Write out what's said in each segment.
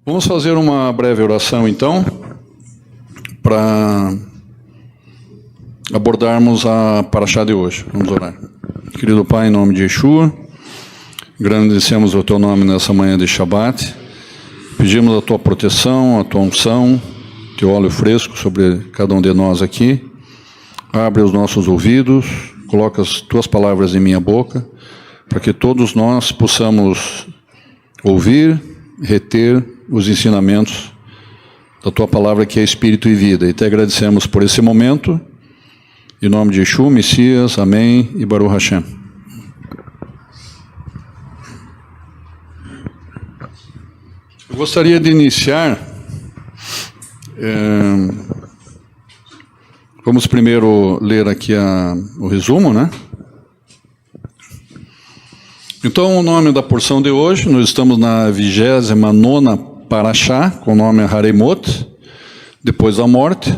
Vamos fazer uma breve oração, então, para abordarmos a paraxá de hoje. Vamos orar. Querido Pai, em nome de Yeshua, agradecemos o Teu nome nessa manhã de Shabbat, pedimos a Tua proteção, a Tua unção, Teu óleo fresco sobre cada um de nós aqui. Abre os nossos ouvidos, coloca as Tuas palavras em minha boca, para que todos nós possamos ouvir, reter os ensinamentos da Tua palavra, que é Espírito e vida. E te agradecemos por esse momento, em nome de Yeshua, Messias, amém e Baruch Hashem. Eu gostaria de iniciar, vamos primeiro ler aqui o resumo, né? Então, o nome da porção de hoje, nós estamos na 29ª paraxá, com o nome Haremot, depois da morte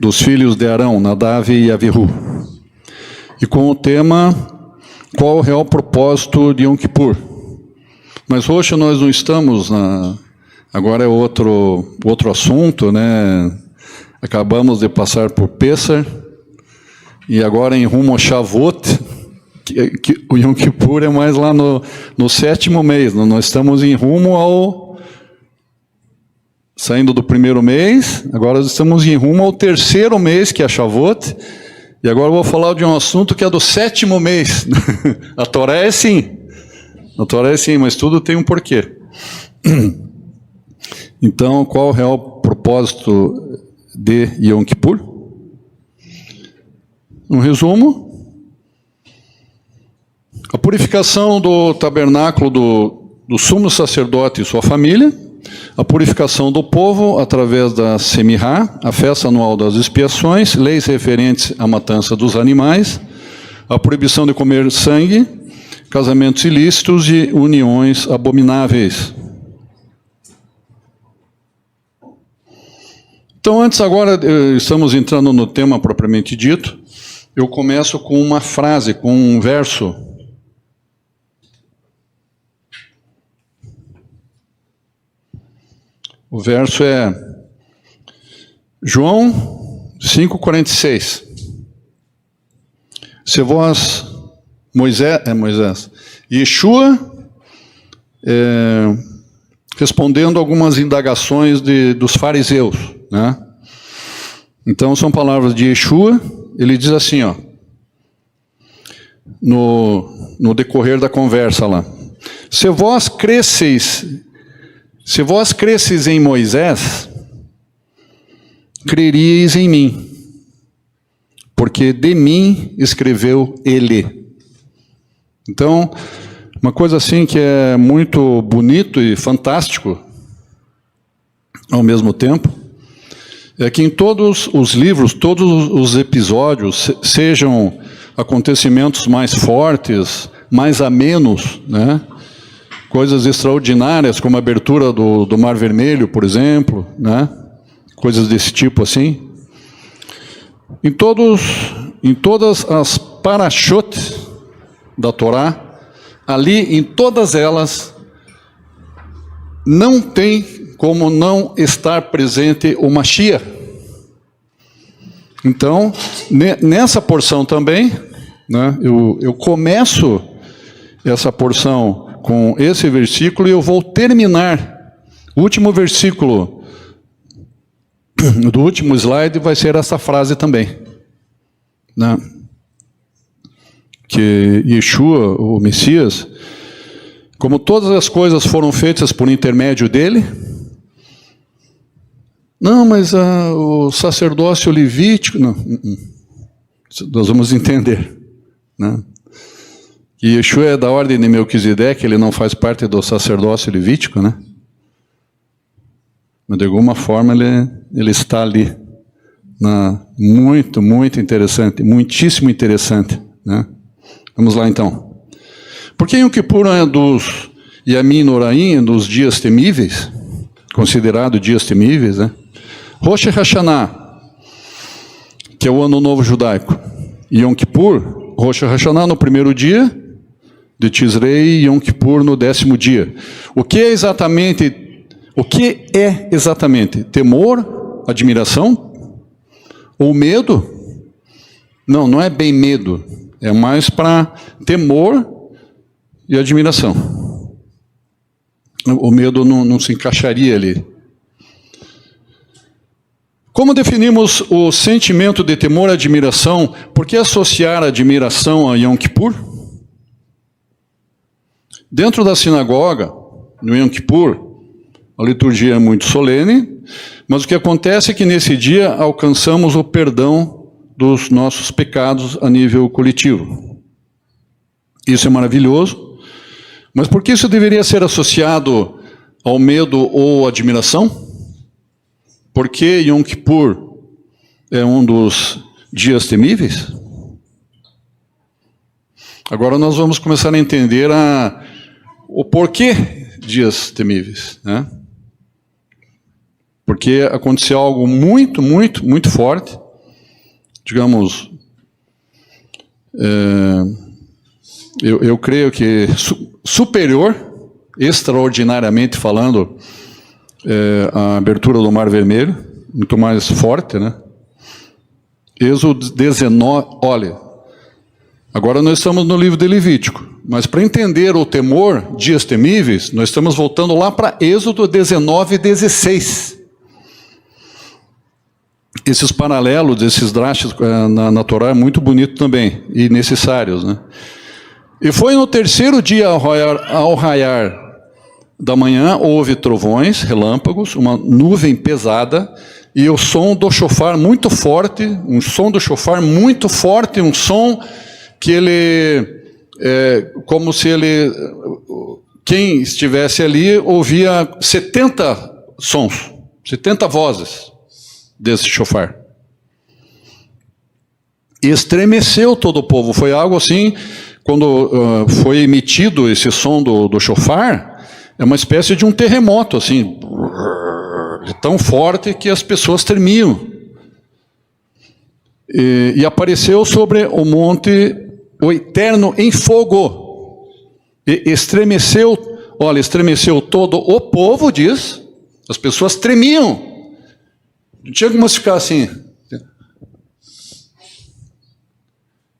dos filhos de Arão, Nadav e Avihu. E com o tema, qual o real propósito de Yom Kippur? Mas hoje nós não estamos agora é outro assunto, né? Acabamos de passar por Pessah, e agora em rumo a Shavuot, que o Yom Kippur é mais lá no 7º mês. Nós estamos em rumo saindo do primeiro mês, agora estamos em rumo ao 3º mês, que é Shavuot, e agora eu vou falar de um assunto que é do 7º mês. A Torá é sim, mas tudo tem um porquê. Então, qual o real propósito de Yom Kippur? Um resumo: a purificação do tabernáculo do sumo sacerdote e sua família, a purificação do povo através da Semihá, a festa anual das expiações, leis referentes à matança dos animais, a proibição de comer sangue, casamentos ilícitos e uniões abomináveis. Então, agora estamos entrando no tema propriamente dito. Eu começo com uma frase, com um verso. O verso é João 5,46. Se vós, Moisés, Yeshua, respondendo algumas indagações dos fariseus, né? Então são palavras de Yeshua. Ele diz assim, no decorrer da conversa lá: se vós cresceis em Moisés, creríeis em mim, porque de mim escreveu ele. Então, uma coisa assim que é muito bonito e fantástico ao mesmo tempo, é que em todos os livros, todos os episódios, sejam acontecimentos mais fortes, mais amenos, né? Coisas extraordinárias, como a abertura do Mar Vermelho, por exemplo, né? Coisas desse tipo assim. Em todas as parashot da Torá, ali em todas elas, não tem como não estar presente o Mashiach. Então, nessa porção também, né, eu começo essa porção com esse versículo, e eu vou terminar. O último versículo do último slide vai ser essa frase também, né? Que Yeshua, o Messias, como todas as coisas foram feitas por intermédio dele. Não, mas o sacerdócio levítico, não. Nós vamos entender, né? E Yeshua é da ordem de Melquisedeque, ele não faz parte do sacerdócio levítico, né? Mas de alguma forma ele está ali. Muito, muito interessante, muitíssimo interessante, né? Vamos lá então. Por que Yom Kippur é dos Yamin Noraim, dos dias temíveis, considerado dias temíveis, né? Rosh Hashanah, que é o ano novo judaico, e Yom Kippur, Rosh Hashanah no primeiro dia, de Tisrei e Yom Kippur no 10º dia. O que é exatamente? Temor, admiração ou medo? Não, não é bem medo. É mais para temor e admiração. O medo não se encaixaria ali. Como definimos o sentimento de temor e admiração? Por que associar a admiração a Yom Kippur? Dentro da sinagoga, no Yom Kippur, a liturgia é muito solene, mas o que acontece é que nesse dia alcançamos o perdão dos nossos pecados a nível coletivo. Isso é maravilhoso, mas por que isso deveria ser associado ao medo ou admiração? Porque Yom Kippur é um dos dias temíveis? Agora nós vamos começar a entender o porquê dias temíveis, né? Porque aconteceu algo muito, muito, muito forte, digamos, eu creio que superior, extraordinariamente falando, a abertura do Mar Vermelho, muito mais forte, né? Êxodo 19, olha, agora nós estamos no livro de Levítico, mas para entender o temor, dias temíveis, nós estamos voltando lá para Êxodo 19, 16. Esses paralelos, esses drastes na Torá é muito bonito também, e necessários, né? E foi no 3º dia ao raiar da manhã, houve trovões, relâmpagos, uma nuvem pesada, e o som do chofar muito forte, um som que ele, como se ele, quem estivesse ali, ouvia 70 sons, 70 vozes desse chofar. E estremeceu todo o povo, foi algo assim, quando foi emitido esse som do chofar, é uma espécie de um terremoto, assim, tão forte que as pessoas tremiam. E apareceu sobre o monte o Eterno em fogo. E estremeceu todo o povo, diz, as pessoas tremiam. Não tinha como ficar assim.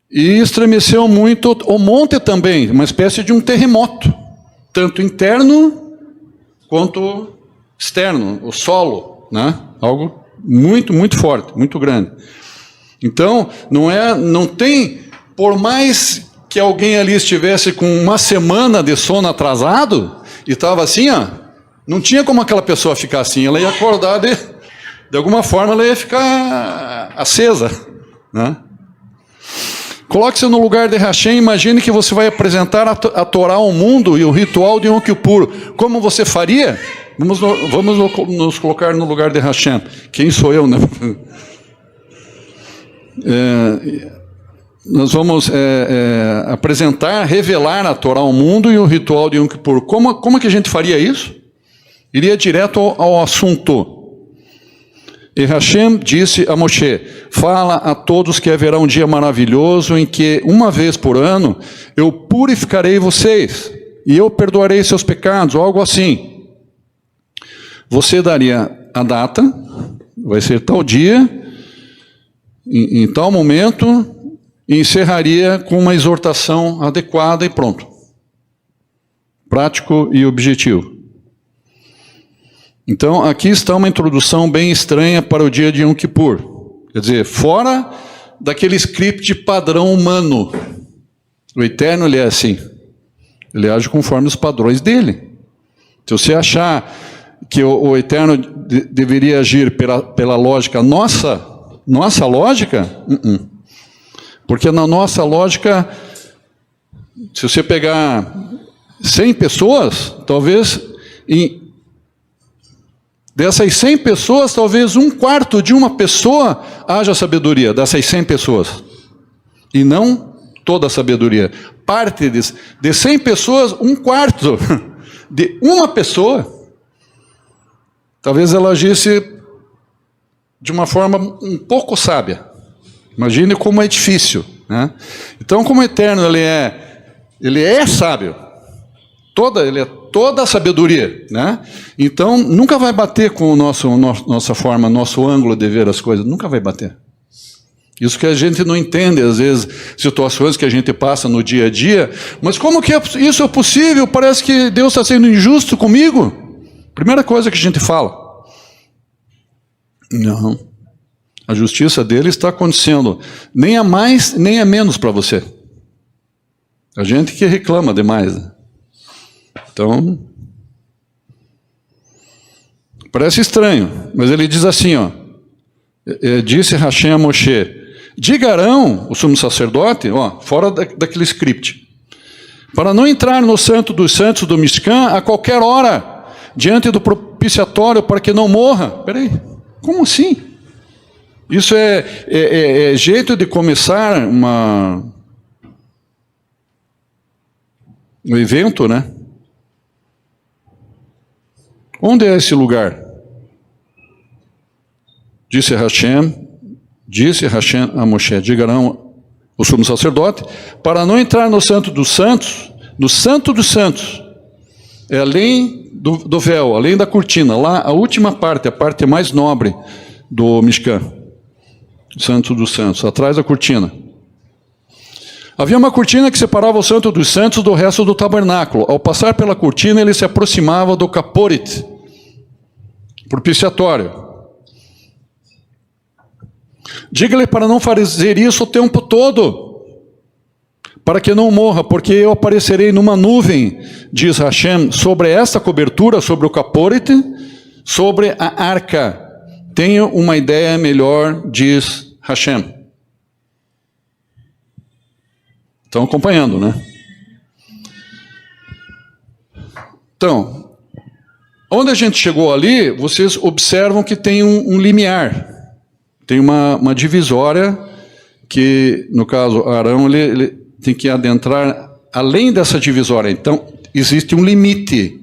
E estremeceu muito o monte também, uma espécie de um terremoto. Tanto interno quanto externo, o solo, né? Algo muito, muito forte, muito grande. Então, não tem, por mais que alguém ali estivesse com uma semana de sono atrasado, e estava assim, não tinha como aquela pessoa ficar assim, ela ia acordar de alguma forma, ela ia ficar acesa, né? Coloque-se no lugar de Hashem, imagine que você vai apresentar a Torá ao mundo e o ritual de Yom Kippur. Como você faria? Vamos nos colocar no lugar de Hashem. Quem sou eu, né? Nós vamos apresentar, revelar a Torá ao mundo e o ritual de Yom Kippur. Como que a gente faria isso? Iria direto ao assunto. E Hashem disse a Moshe: fala a todos que haverá um dia maravilhoso em que, uma vez por ano, eu purificarei vocês e eu perdoarei seus pecados, ou algo assim. Você daria a data, vai ser tal dia, em tal momento, e encerraria com uma exortação adequada e pronto. Prático e objetivo. Então, aqui está uma introdução bem estranha para o dia de Yom Kippur. Quer dizer, fora daquele script padrão humano. O Eterno, ele é assim. Ele age conforme os padrões dele. Se você achar que o Eterno deveria agir pela lógica nossa lógica, porque na nossa lógica, se você pegar 100 pessoas, talvez dessas 100 pessoas, talvez 1/4 de uma pessoa haja sabedoria, dessas 100 pessoas. E não toda a sabedoria. Parte de 100 pessoas, 1/4 de uma pessoa, talvez ela agisse de uma forma um pouco sábia. Imagine como é difícil, né? Então, como o Eterno, ele é Ele é sábio. Ele é toda a sabedoria, né? Então, nunca vai bater com nossa forma, nosso ângulo de ver as coisas. Nunca vai bater. Isso que a gente não entende, às vezes, situações que a gente passa no dia a dia. Mas como que isso é possível? Parece que Deus está sendo injusto comigo. Primeira coisa que a gente fala. Não. A justiça dele está acontecendo nem a mais, nem a menos para você. A gente que reclama demais. Então, parece estranho, mas ele diz assim, ó, disse Hashem a Moshe, diga a Arão, o sumo sacerdote, ó, fora daquele script, para não entrar no santo dos santos do Mishkan a qualquer hora, diante do propiciatório, para que não morra. Peraí, como assim? Isso é jeito de começar um evento, né? Onde é esse lugar? Disse Hashem a Moshe, diga Arão, o sumo sacerdote, para não entrar no santo dos santos, é além do véu, além da cortina, lá a última parte, a parte mais nobre do Mishkan, santo dos santos, atrás da cortina. Havia uma cortina que separava o santo dos santos do resto do tabernáculo. Ao passar pela cortina, ele se aproximava do caporit, propiciatório. Diga-lhe para não fazer isso o tempo todo, para que não morra, porque eu aparecerei numa nuvem, diz Hashem, sobre esta cobertura, sobre o caporit, sobre a arca. Tenho uma ideia melhor, diz Hashem. Estão acompanhando, né? Então, onde a gente chegou ali, vocês observam que tem um limiar. Tem uma divisória que, no caso, Arão, ele tem que adentrar além dessa divisória. Então, existe um limite,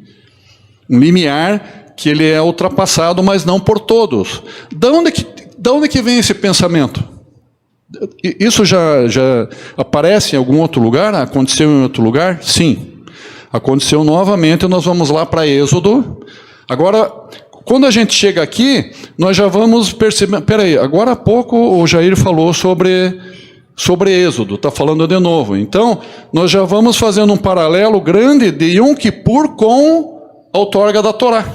um limiar que ele é ultrapassado, mas não por todos. Da onde que vem esse pensamento? Isso já aparece em algum outro lugar? Aconteceu em outro lugar? Sim. Aconteceu novamente, nós vamos lá para Êxodo. Agora, quando a gente chega aqui, nós já vamos perceber... Peraí, agora há pouco o Jair falou sobre Êxodo, está falando de novo. Então, nós já vamos fazendo um paralelo grande de Yom Kippur com a outorga da Torá.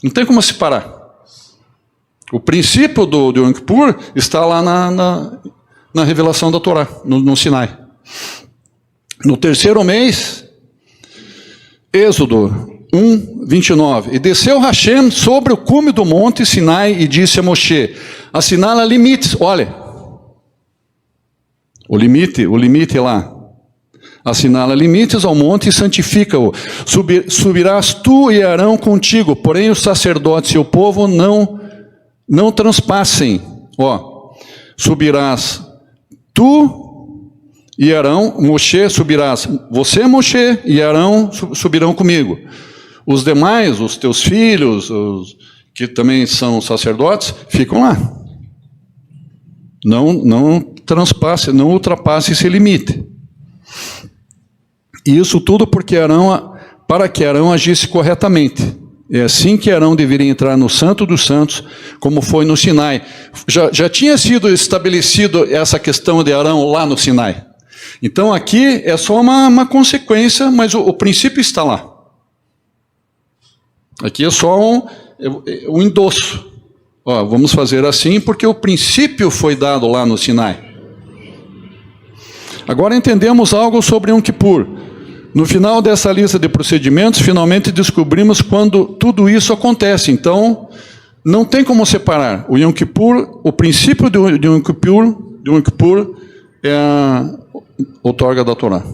Não tem como separar. O princípio do Yom Kippur está lá na revelação da Torá, no Sinai. No terceiro mês, Êxodo 1, 29. E desceu Hashem sobre o cume do monte Sinai e disse a Moshe, assinala limites. Olha, o limite lá. Assinala limites ao monte e santifica-o. Subirás tu e Arão contigo, porém os sacerdotes e o povo não transpassem. Ó, subirás tu e Arão, Moshe subirás, você, Moshe e Arão subirão comigo. Os demais, os teus filhos, que também são sacerdotes, ficam lá. Não transpasse, não ultrapasse esse limite. E isso tudo para que Arão agisse corretamente. É assim que Arão deveria entrar no Santo dos Santos, como foi no Sinai. Já tinha sido estabelecido essa questão de Arão lá no Sinai. Então aqui é só uma consequência, mas o princípio está lá. Aqui é só um endosso. Ó, vamos fazer assim porque o princípio foi dado lá no Sinai. Agora entendemos algo sobre Yom Kippur. No final dessa lista de procedimentos, finalmente descobrimos quando tudo isso acontece. Então, não tem como separar. O Yom Kippur, o princípio de Yom Kippur é a outorga da Torá.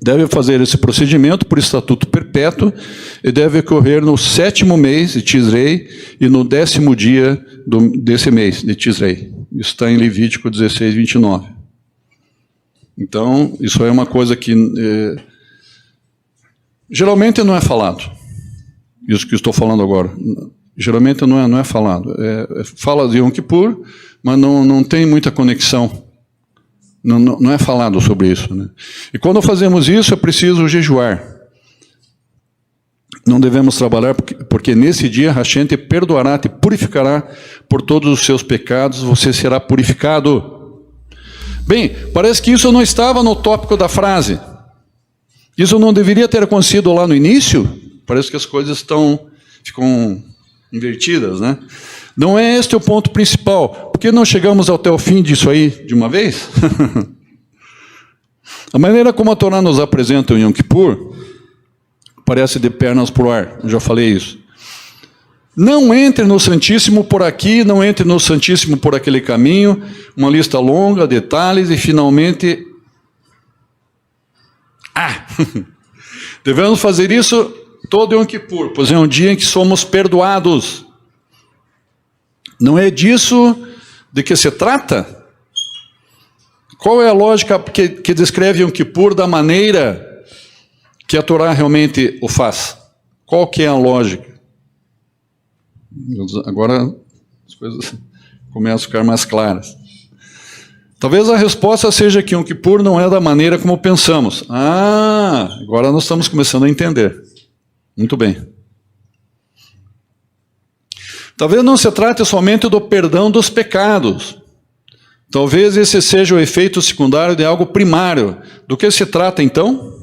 Deve fazer esse procedimento por estatuto perpétuo e deve ocorrer no 7º mês de Tisrei e no 10º dia desse mês de Tisrei. Isso está em Levítico 16, 29. Então, isso é uma coisa que geralmente não é falado. Isso que estou falando agora. Geralmente não é falado. Fala de Yom Kippur, mas não tem muita conexão Não é falado sobre isso, né? E quando fazemos isso, é preciso jejuar. Não devemos trabalhar, porque nesse dia Hashem te perdoará, te purificará por todos os seus pecados, você será purificado. Bem, parece que isso não estava no tópico da frase. Isso não deveria ter acontecido lá no início? Parece que as coisas ficam invertidas, né? Não é este o ponto principal. Por que não chegamos até o fim disso aí de uma vez? A maneira como a Torá nos apresenta o Yom Kippur parece de pernas para o ar. Eu já falei isso. Não entre no Santíssimo por aqui, não entre no Santíssimo por aquele caminho. Uma lista longa, detalhes e finalmente... Devemos fazer isso todo Yom Kippur, pois é um dia em que somos perdoados. Não é disso de que se trata? Qual é a lógica que descreve Yom Kippur da maneira que a Torá realmente o faz? Qual que é a lógica? Agora as coisas começam a ficar mais claras. Talvez a resposta seja que Yom Kippur não é da maneira como pensamos. Agora nós estamos começando a entender. Muito bem. Talvez não se trate somente do perdão dos pecados. Talvez esse seja o efeito secundário de algo primário. Do que se trata, então?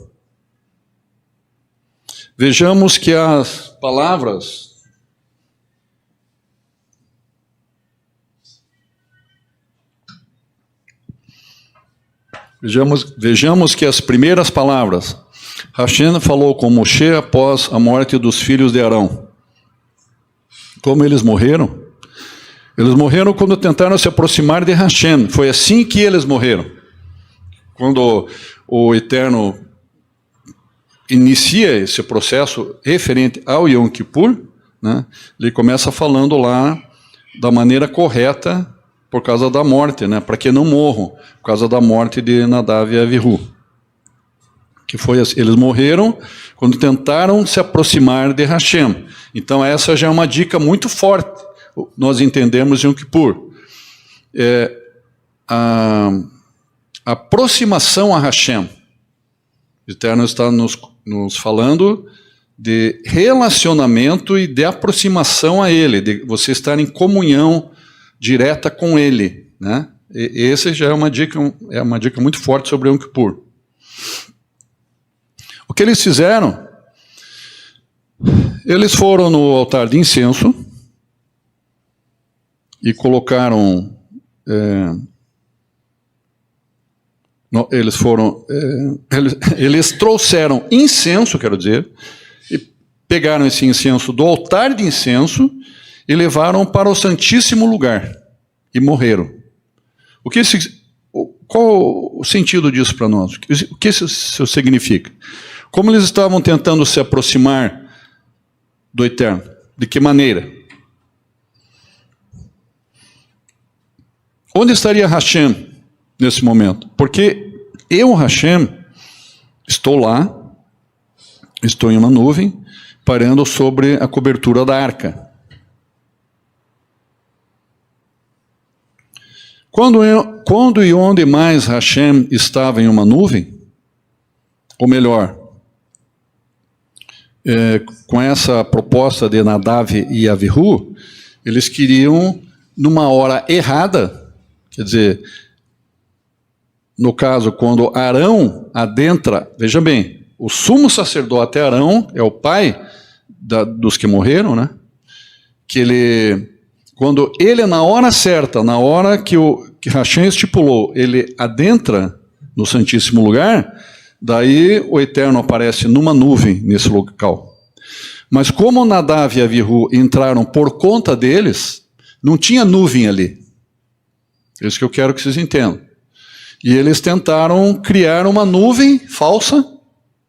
Vejamos que as palavras... Vejamos que as primeiras palavras, Hashem falou com Moshe após a morte dos filhos de Arão. Como eles morreram? Eles morreram quando tentaram se aproximar de Hashem. Foi assim que eles morreram. Quando o Eterno inicia esse processo referente ao Yom Kippur, né, ele começa falando lá da maneira correta por causa da morte, né, para que não morram, por causa da morte de Nadav e Avihu. Que foi assim, eles morreram quando tentaram se aproximar de Hashem. Então essa já é uma dica muito forte, nós entendemos Yom Kippur. A aproximação a Hashem. O Eterno está nos falando de relacionamento e de aproximação a Ele, de você estar em comunhão direta com Ele, né? E essa já é uma dica muito forte sobre Yom Kippur. O que eles fizeram? Eles foram no altar de incenso e colocaram... eles trouxeram incenso, quero dizer, e pegaram esse incenso do altar de incenso e levaram para o Santíssimo Lugar e morreram. Qual o sentido disso para nós? O que isso significa? Como eles estavam tentando se aproximar do Eterno? De que maneira? Onde estaria Hashem nesse momento? Porque eu, Hashem, estou lá, estou em uma nuvem, parando sobre a cobertura da arca. Quando e onde mais Hashem estava em uma nuvem? Ou melhor, com essa proposta de Nadav e Avihu, eles queriam, numa hora errada, quer dizer, no caso, quando Arão adentra, veja bem, o sumo sacerdote Arão é o pai dos que morreram, né? Quando ele, na hora certa, na hora que Hashem estipulou, ele adentra no Santíssimo Lugar, daí o Eterno aparece numa nuvem nesse local. Mas como Nadav e Avihu entraram por conta deles, não tinha nuvem ali. É isso que eu quero que vocês entendam. E eles tentaram criar uma nuvem falsa,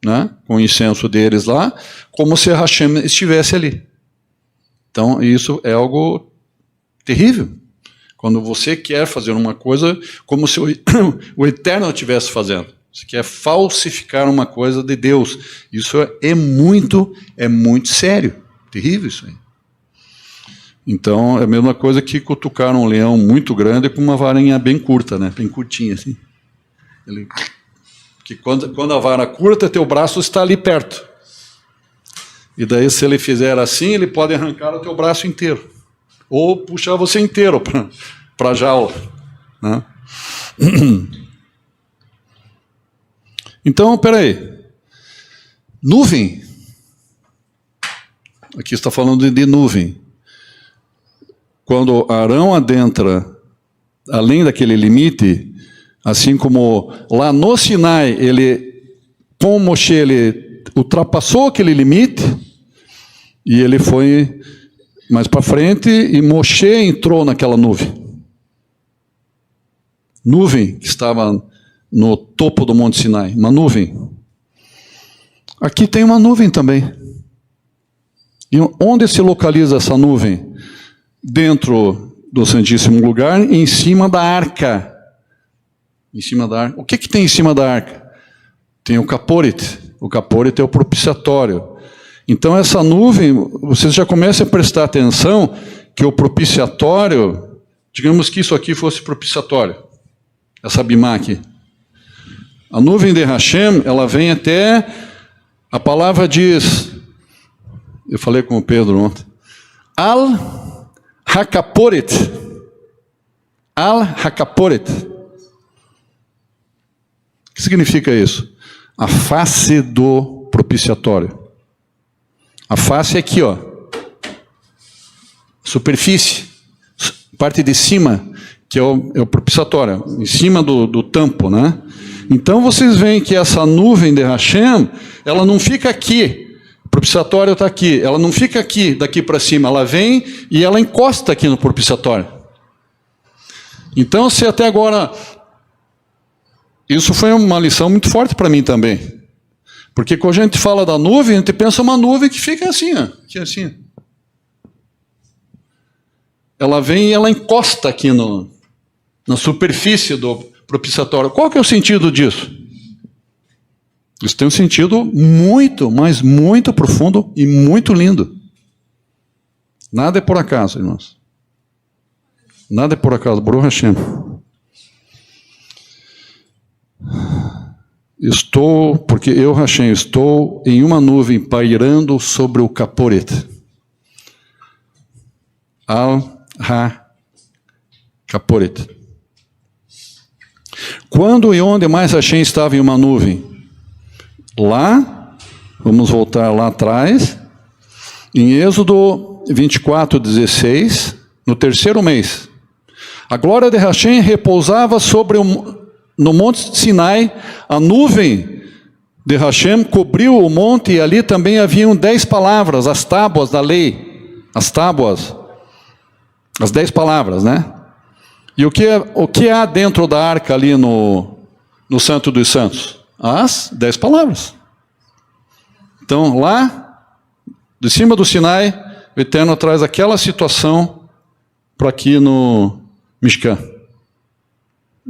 né, com o incenso deles lá, como se Hashem estivesse ali. Então, isso é algo terrível. Quando você quer fazer uma coisa como se o Eterno estivesse fazendo. Você quer falsificar uma coisa de Deus. Isso é muito sério. Terrível isso aí. Então, é a mesma coisa que cutucar um leão muito grande com uma varinha bem curta, né? Bem curtinha, assim. Que quando a vara curta, teu braço está ali perto. E daí, se ele fizer assim, ele pode arrancar o teu braço inteiro. Ou puxar você inteiro para a jaula. Né? Então, peraí. Nuvem. Aqui está falando de nuvem. Quando Arão adentra além daquele limite, assim como lá no Sinai, com Moshe, ele ultrapassou aquele limite, e ele foi mais para frente, e Moshe entrou naquela nuvem. Nuvem que estava no topo do Monte Sinai, uma nuvem. Aqui tem uma nuvem também. E onde se localiza essa nuvem? Dentro do Santíssimo Lugar, em cima da arca. Em cima da arca. O que tem em cima da arca? Tem o caporet. O caporet é o propiciatório. Então essa nuvem, vocês já começam a prestar atenção que o propiciatório, digamos que isso aqui fosse propiciatório, essa bimá aqui. A nuvem de Hashem, ela vem até, a palavra diz, eu falei com o Pedro ontem, Al-Hakaporet. Al-Hakaporet. O que significa isso? A face do propiciatório. A face é aqui, ó. Superfície. Parte de cima, que é o propiciatório. Em cima do tampo, né? Então vocês veem que essa nuvem de Hashem, ela não fica aqui. O propiciatório está aqui. Ela não fica aqui, daqui para cima. Ela vem e ela encosta aqui no propiciatório. Então, se até agora... Isso foi uma lição muito forte para mim também. Porque quando a gente fala da nuvem, a gente pensa uma nuvem que fica assim, ó, aqui assim. Ela vem e ela encosta aqui na superfície do propiciatório. Qual que é o sentido disso? Isso tem um sentido muito, mas muito profundo e muito lindo. Nada é por acaso, irmãos. Nada é por acaso. Baruch Hashem. Porque eu, Hashem, estou em uma nuvem pairando sobre o caporet. Al-Ha-Caporet. Quando e onde mais Hashem estava em uma nuvem? Lá, vamos voltar lá atrás, em Êxodo 24:16, no terceiro mês. A glória de Hashem repousava no Monte Sinai, a nuvem de Hashem cobriu o monte e ali também haviam 10 palavras, as tábuas da lei, as tábuas, as 10 palavras, né? E o que há dentro da arca ali no Santo dos Santos? As 10 palavras. Então lá, de cima do Sinai, o Eterno traz aquela situação para aqui no Mishkan.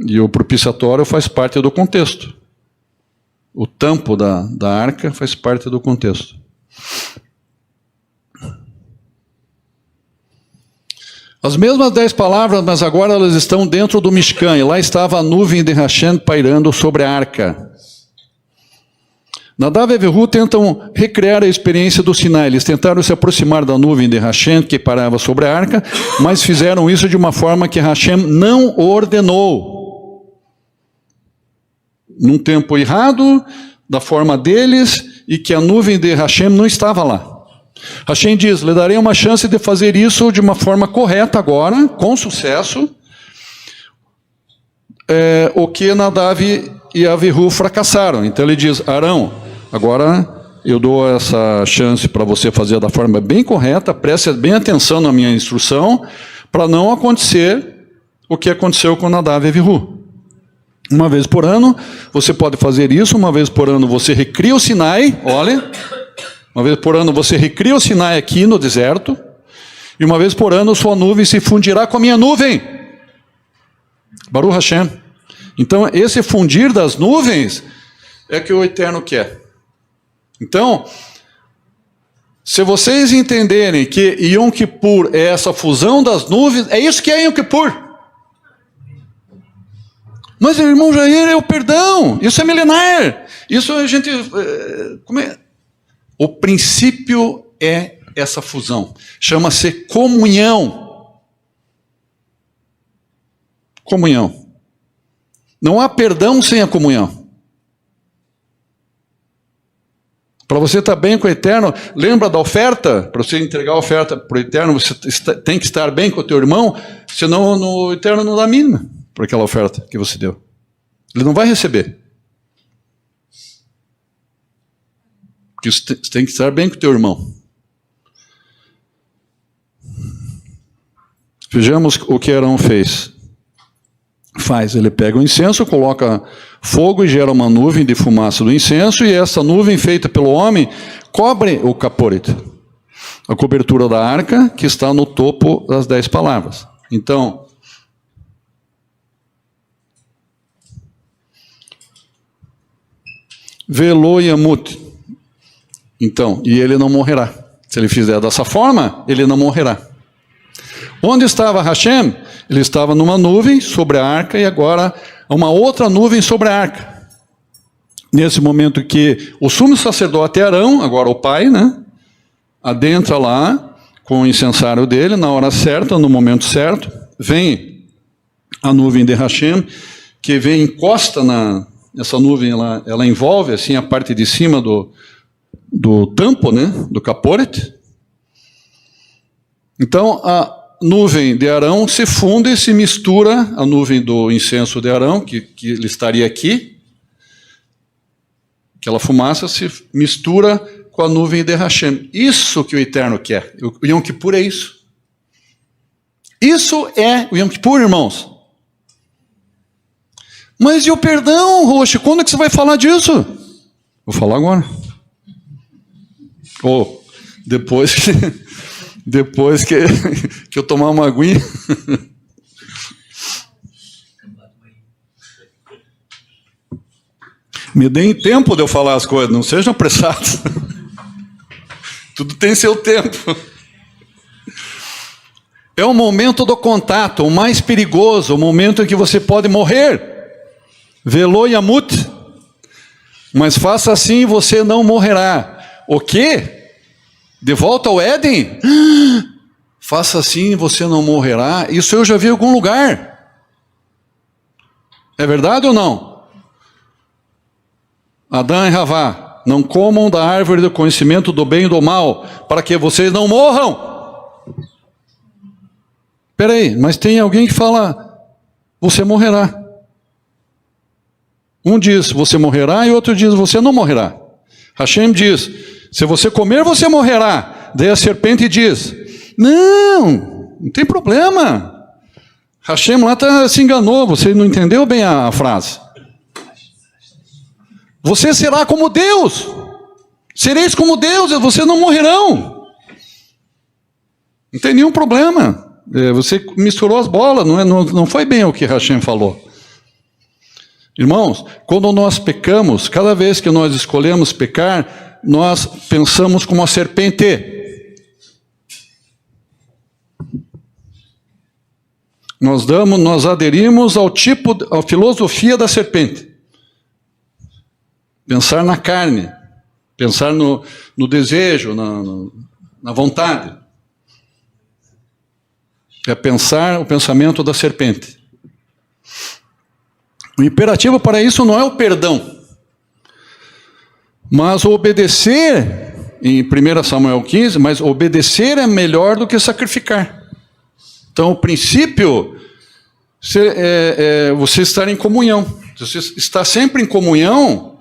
E o propiciatório faz parte do contexto. O tampo da arca faz parte do contexto. As mesmas 10 palavras, mas agora elas estão dentro do Mishkan. E lá estava a nuvem de Hashem pairando sobre a arca. Nadav e Avihu tentam recriar a experiência do Sinai. Eles tentaram se aproximar da nuvem de Hashem que parava sobre a arca, mas fizeram isso de uma forma que Hashem não ordenou. Num tempo errado, da forma deles, e que a nuvem de Hashem não estava lá. Hashem diz, lhe darei uma chance de fazer isso de uma forma correta agora, com sucesso, o que Nadav e Avihu fracassaram. Então ele diz, Arão, agora eu dou essa chance para você fazer da forma bem correta, preste bem atenção na minha instrução, para não acontecer o que aconteceu com Nadav e Avihu. Uma vez por ano, você pode fazer isso, uma vez por ano você recria o Sinai, olha, uma vez por ano você recria o Sinai aqui no deserto, e uma vez por ano sua nuvem se fundirá com a minha nuvem. Baruch Hashem. Então, esse fundir das nuvens é que o Eterno quer. Então, se vocês entenderem que Yom Kippur é essa fusão das nuvens, é isso que é Yom Kippur. Mas, irmão Jair, é o perdão. Isso é milenar. Isso a gente... Como é? O princípio é essa fusão. Chama-se comunhão. Comunhão. Não há perdão sem a comunhão. Para você estar bem com o Eterno, lembra da oferta? Para você entregar a oferta para o Eterno, você tem que estar bem com o teu irmão, senão o Eterno não dá a mínima por aquela oferta que você deu. Ele não vai receber. Porque você tem que estar bem com o teu irmão. Vejamos o que Arão fez. Ele pega o incenso, coloca fogo e gera uma nuvem de fumaça do incenso, e essa nuvem feita pelo homem cobre o caporet, a cobertura da arca que está no topo das 10 palavras. Então, Velo Yamut. Então, e ele não morrerá. Se ele fizer dessa forma, ele não morrerá. Onde estava Hashem? Ele estava numa nuvem sobre a arca e agora uma outra nuvem sobre a arca. Nesse momento que o sumo sacerdote Arão, agora o pai, né, adentra lá com o incensário dele, na hora certa, no momento certo, vem a nuvem de Hashem, que vem, encosta essa nuvem, ela envolve assim a parte de cima do tampo, né, do caporet. Então, a nuvem de Arão se funde e se mistura, a nuvem do incenso de Arão, que ele estaria aqui, aquela fumaça se mistura com a nuvem de Hashem. Isso que o Eterno quer. O Yom Kippur é isso. Isso é o Yom Kippur, irmãos. Mas e o perdão, Roxo? Quando é que você vai falar disso? Vou falar agora. Ou depois que eu tomar uma aguinha. Me deem tempo de eu falar as coisas, não sejam apressados. Tudo tem seu tempo. É o momento do contato, o mais perigoso, o momento em que você pode morrer. Velo Yamut. Mas faça assim e você não morrerá. O quê? De volta ao Éden? Faça assim e você não morrerá. Isso eu já vi em algum lugar. É verdade ou não? Adão e Havá, não comam da árvore do conhecimento do bem e do mal, para que vocês não morram. Espera aí, mas tem alguém que fala, você morrerá. Um diz, você morrerá, e outro diz, você não morrerá. Hashem diz, se você comer, você morrerá. Daí a serpente diz, não tem problema. Hashem lá se enganou, você não entendeu bem a frase. Você será como Deus. Sereis como Deus, vocês não morrerão. Não tem nenhum problema. Você misturou as bolas, não foi bem o que Hashem falou. Irmãos, quando nós pecamos, cada vez que nós escolhemos pecar, nós pensamos como a serpente. Nós aderimos à filosofia da serpente. Pensar na carne, pensar no desejo, na vontade. É pensar o pensamento da serpente. O imperativo para isso não é o perdão, mas o obedecer, em 1 Samuel 15, mas obedecer é melhor do que sacrificar. Então, o princípio é você estar em comunhão. Se você está sempre em comunhão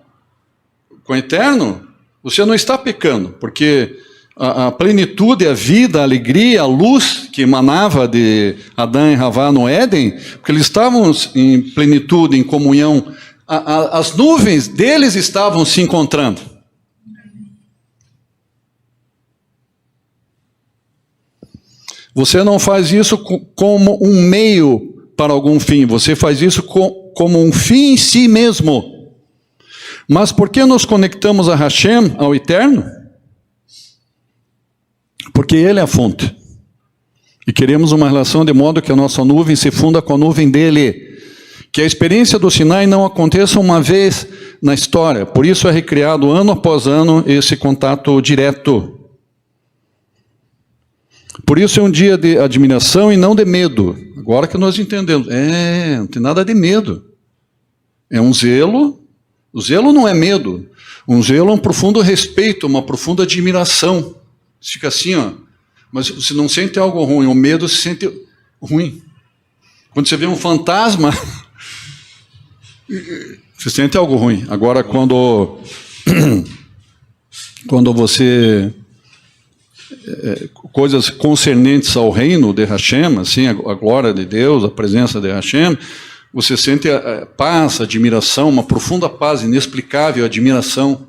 com o Eterno, você não está pecando, porque a plenitude, a vida, a alegria, a luz que emanava de Adão e Havá no Éden, porque eles estavam em plenitude, em comunhão, as nuvens deles estavam se encontrando. Você não faz isso como um meio para algum fim, você faz isso como um fim em si mesmo. Mas por que nos conectamos a Hashem, ao Eterno? Porque Ele é a fonte. E queremos uma relação de modo que a nossa nuvem se funda com a nuvem dEle. Que a experiência do Sinai não aconteça uma vez na história. Por isso é recriado ano após ano esse contato direto. Por isso é um dia de admiração e não de medo. Agora que nós entendemos. Não tem nada de medo. É um zelo. O zelo não é medo. Um zelo é um profundo respeito, uma profunda admiração. Você fica assim, ó. Mas você não sente algo ruim. O medo se sente ruim. Quando você vê um fantasma, você sente algo ruim. Agora, quando você... coisas concernentes ao reino de Hashem, assim, a glória de Deus, a presença de Hashem, você sente a paz, a admiração, uma profunda paz, inexplicável admiração.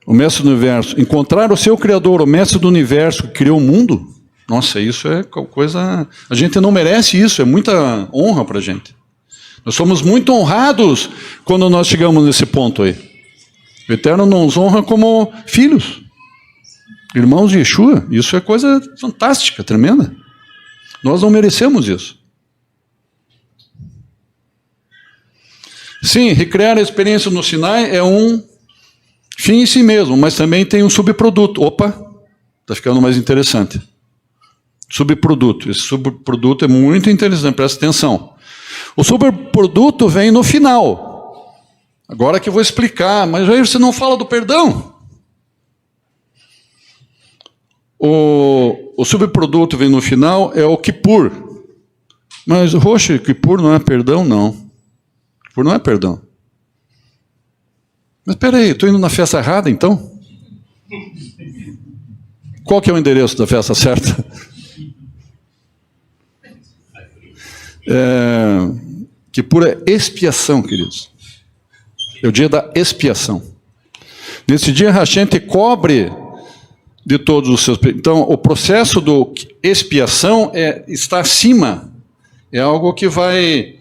O mestre do universo, encontrar o seu Criador, o mestre do universo que criou o mundo, nossa, isso é coisa... A gente não merece isso, é muita honra para a gente. Nós somos muito honrados quando nós chegamos nesse ponto aí. O Eterno nos honra como filhos, irmãos de Yeshua. Isso é coisa fantástica, tremenda. Nós não merecemos isso. Sim, recriar a experiência no Sinai é um fim em si mesmo, mas também tem um subproduto. Opa, está ficando mais interessante. Subproduto. Esse subproduto é muito interessante, presta atenção. O subproduto vem no final. Agora que eu vou explicar, mas aí você não fala do perdão. O subproduto vem no final, é o Kippur. Mas, Roxo, Kippur não é perdão? Não. Kippur não é perdão. Mas espera aí, estou indo na festa errada, então? Qual que é o endereço da festa certa? Kippur é expiação, queridos. É o dia da expiação. Nesse dia, Hashem te cobre de todos os seus... Então, o processo do expiação está acima. É algo que vai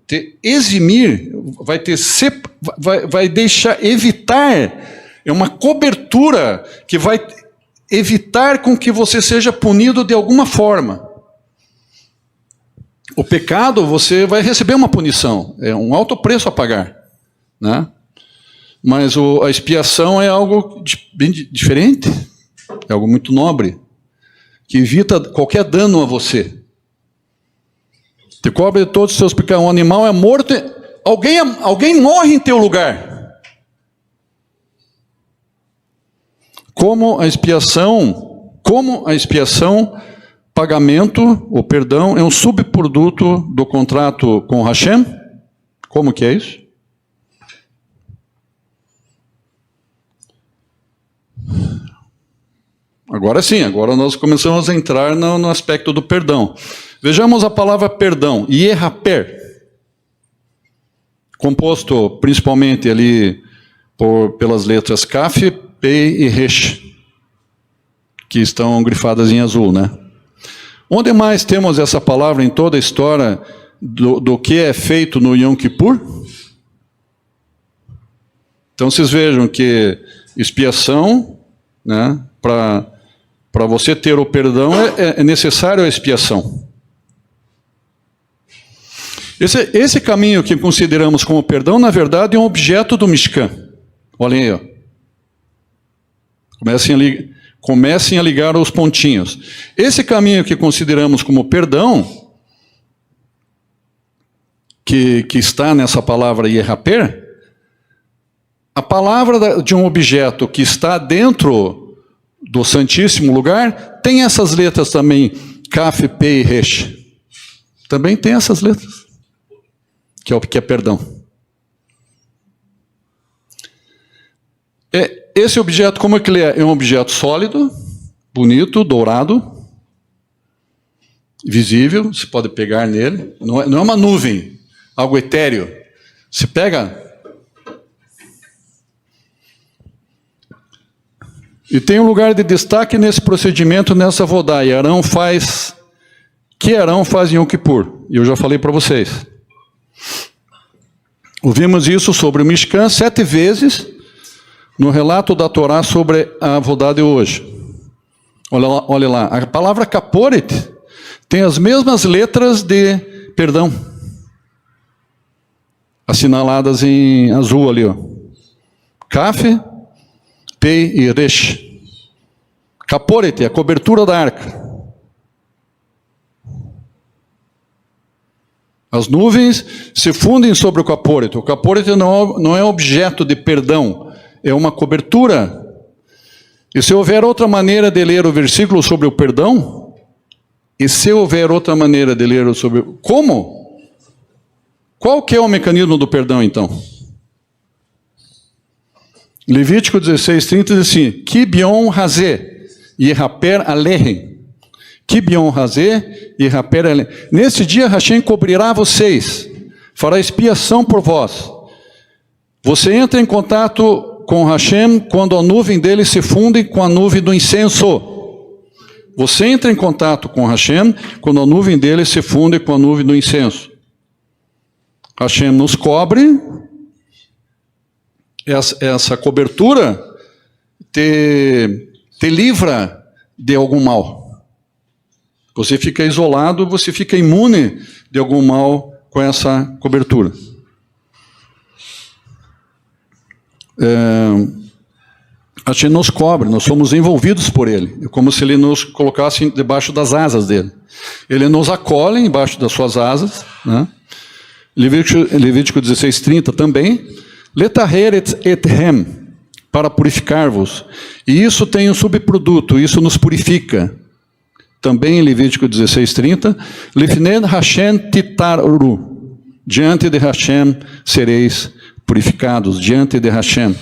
te eximir, vai deixar, evitar, é uma cobertura que vai evitar com que você seja punido de alguma forma. O pecado, você vai receber uma punição, é um alto preço a pagar, né? Mas a expiação é algo bem diferente, é algo muito nobre, que evita qualquer dano a você. Te cobre de todos os seus pecados. Um animal é morto, alguém morre em teu lugar. Como a expiação, pagamento, ou perdão, é um subproduto do contrato com Hashem. Como que é isso? Agora sim, agora nós começamos a entrar no aspecto do perdão. Vejamos a palavra perdão, Yehaper, composto principalmente ali pelas letras Kaf, Pei e Resh, que estão grifadas em azul, né? Onde mais temos essa palavra em toda a história do que é feito no Yom Kippur? Então vocês vejam que expiação, né, para você ter o perdão é necessário a expiação. Esse caminho que consideramos como perdão, na verdade, é um objeto do Mishkan. Olhem aí, ó. Comecem a ligar os pontinhos. Esse caminho que consideramos como perdão, que está nessa palavra Yehaper, a palavra de um objeto que está dentro do Santíssimo Lugar, tem essas letras também, Kaf, Pei e Resh. Também tem essas letras, que é perdão. Esse objeto, como é que ele é? É um objeto sólido, bonito, dourado, visível, você pode pegar nele. Não é uma nuvem, algo etéreo. Você pega... E tem um lugar de destaque nesse procedimento, nessa vodá. E Arão faz em Yom Kippur. E eu já falei para vocês. Ouvimos isso sobre o Mishkan 7 vezes no relato da Torá sobre a vodá de hoje. Olha lá. A palavra kaporet tem as mesmas letras de perdão, assinaladas em azul ali, ó. Kaf, Pei e Resh. Kaporet, a cobertura da arca. As nuvens se fundem sobre o Kaporet. O Kaporet não é objeto de perdão, é uma cobertura. E se houver outra maneira de ler o versículo sobre o perdão, e se houver outra maneira de ler sobre... Como? Qual que é o mecanismo do perdão, então? Levítico 16:30 diz assim, Kibion Hazé, Yehaper Alehem. Kibion Hazé, Yehaper Alehem. Nesse dia, Hashem cobrirá vocês, fará expiação por vós. Você entra em contato com Hashem quando a nuvem dele se funde com a nuvem do incenso. Você entra em contato com Hashem quando a nuvem dele se funde com a nuvem do incenso. Hashem nos cobre, essa cobertura te livra de algum mal. Você fica isolado, você fica imune de algum mal com essa cobertura. Hashem nos cobre, nós somos envolvidos por Ele. É como se Ele nos colocasse debaixo das asas dele. Ele nos acolhe embaixo das suas asas, né? Levítico 16:30 também. Letaher ethem, para purificar-vos. E isso tem um subproduto, isso nos purifica. Também em Levítico 16:30. Lifnei Hashem titaru. Diante de Hashem sereis purificados, diante de Hashem.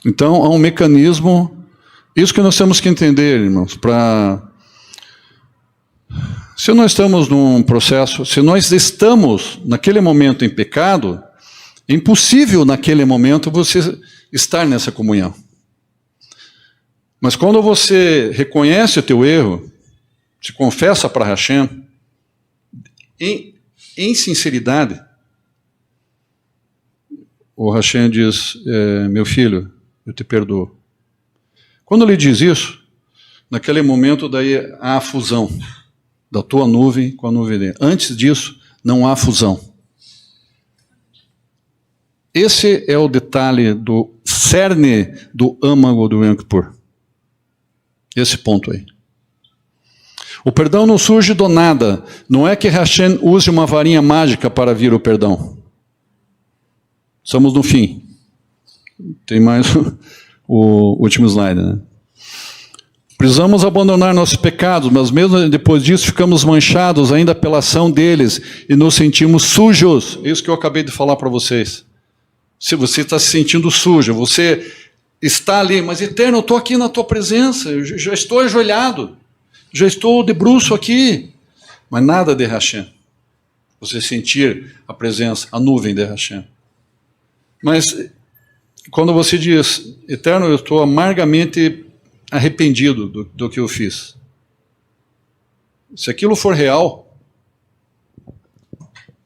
Então, há um mecanismo, isso que nós temos que entender, irmãos, se nós estamos num processo, se nós estamos naquele momento em pecado, é impossível naquele momento você estar nessa comunhão. Mas quando você reconhece o teu erro, se confessa para Hashem, em sinceridade, o Hashem diz, meu filho, eu te perdoo. Quando ele diz isso, naquele momento daí há a fusão da tua nuvem com a nuvem dele. Antes disso, não há fusão. Esse é o detalhe do cerne do âmago do Yom Kippur. Esse ponto aí. O perdão não surge do nada. Não é que Hashem use uma varinha mágica para vir o perdão. Estamos no fim. Tem mais o último slide, né? Precisamos abandonar nossos pecados, mas mesmo depois disso ficamos manchados ainda pela ação deles e nos sentimos sujos. É isso que eu acabei de falar para vocês. Se você está se sentindo sujo, você está ali, mas Eterno, eu estou aqui na tua presença, eu já estou ajoelhado, já estou de bruço aqui, mas nada de Hashem. Você sentir a presença, a nuvem de Hashem. Mas quando você diz, Eterno, eu estou amargamente arrependido do que eu fiz. Se aquilo for real,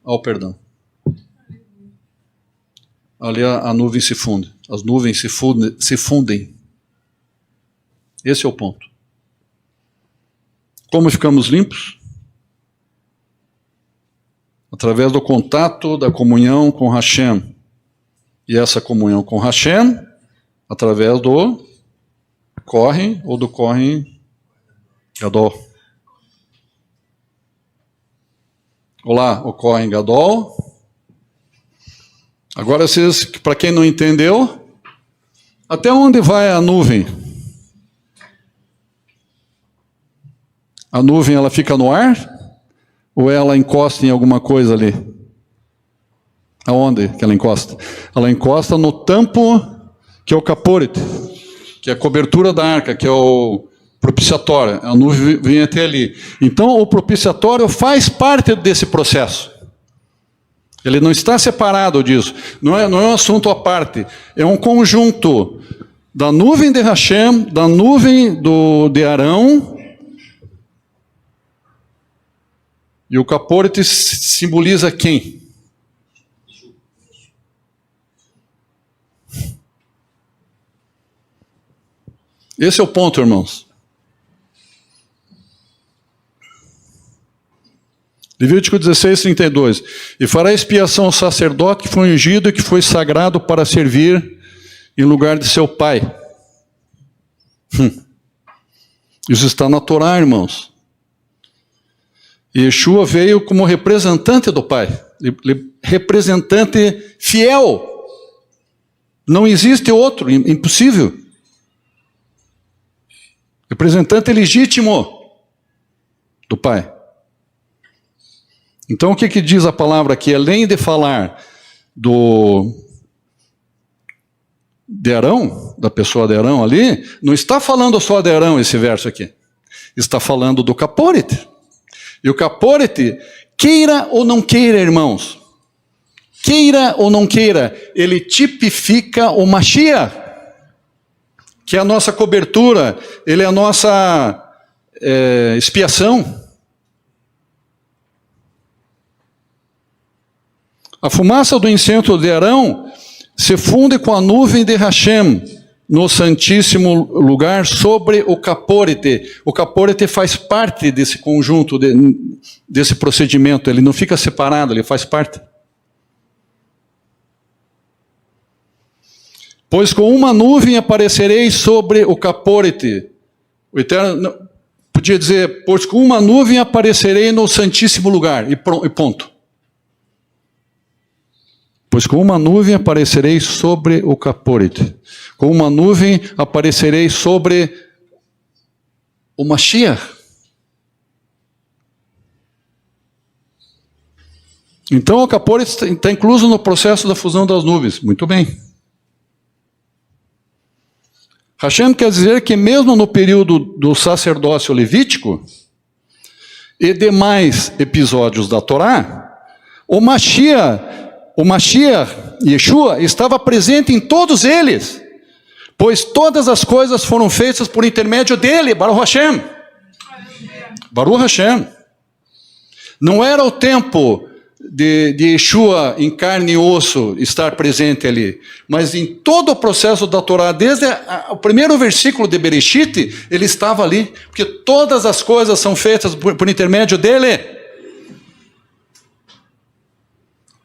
ao perdão. Ali a nuvem se funde. As nuvens se fundem. Esse é o ponto. Como ficamos limpos? Através do contato, da comunhão com Hashem. E essa comunhão com Hashem, através do Kohen ou do Kohen Gadol. Olá, o Kohen Gadol. Agora, para quem não entendeu, até onde vai a nuvem? A nuvem, ela fica no ar? Ou ela encosta em alguma coisa ali? Aonde que ela encosta? Ela encosta no tampo, que é o caporet, que é a cobertura da arca, que é o propiciatório. A nuvem vem até ali. Então, o propiciatório faz parte desse processo. Ele não está separado disso. Não é um assunto à parte. É um conjunto da nuvem de Hashem, da nuvem de Arão. E o caporet simboliza quem? Esse é o ponto, irmãos. Levítico 16, 32. E fará expiação ao sacerdote que foi ungido e que foi sagrado para servir em lugar de seu pai. Isso está na Torá, irmãos. E Yeshua veio como representante do Pai, representante fiel. Não existe outro, impossível. Representante legítimo do Pai. Então o que diz a palavra aqui? Além de falar de Arão, da pessoa de Arão ali, não está falando só de Arão esse verso aqui. Está falando do capórete. E o capórete, queira ou não queira, irmãos, queira ou não queira, ele tipifica o Mashiach, que é a nossa cobertura, ele é a nossa expiação. A fumaça do incenso de Arão se funde com a nuvem de Hashem no santíssimo lugar sobre o capórete. O capórete faz parte desse conjunto, desse procedimento. Ele não fica separado, ele faz parte. Pois com uma nuvem aparecerei sobre o capórete. O Eterno podia dizer, pois com uma nuvem aparecerei no santíssimo lugar. E ponto. Pois com uma nuvem aparecerei sobre o capórete. Com uma nuvem aparecerei sobre o Mashiach. Então o capórete está incluso no processo da fusão das nuvens. Muito bem. Hashem quer dizer que mesmo no período do sacerdócio levítico e demais episódios da Torá, o Mashiach, Yeshua, estava presente em todos eles, pois todas as coisas foram feitas por intermédio dele, Baruch Hashem. Baruch Hashem. Não era o tempo de Yeshua em carne e osso estar presente ali, mas em todo o processo da Torá, desde o primeiro versículo de Bereshit, ele estava ali, porque todas as coisas são feitas por intermédio dele.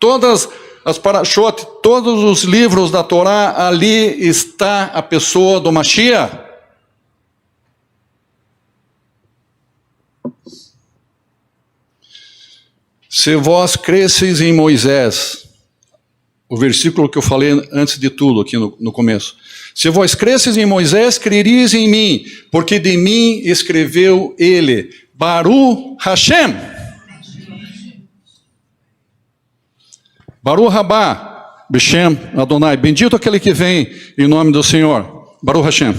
Todas as parashot, todos os livros da Torá, ali está a pessoa do Mashiach. Se vós cresceis em Moisés, o versículo que eu falei antes de tudo, aqui no começo. Se vós cresceis em Moisés, crereis em mim, porque de mim escreveu ele. Baruch Hashem. Baruch Rabá, Beshem Adonai, bendito aquele que vem em nome do Senhor. Baruch Hashem.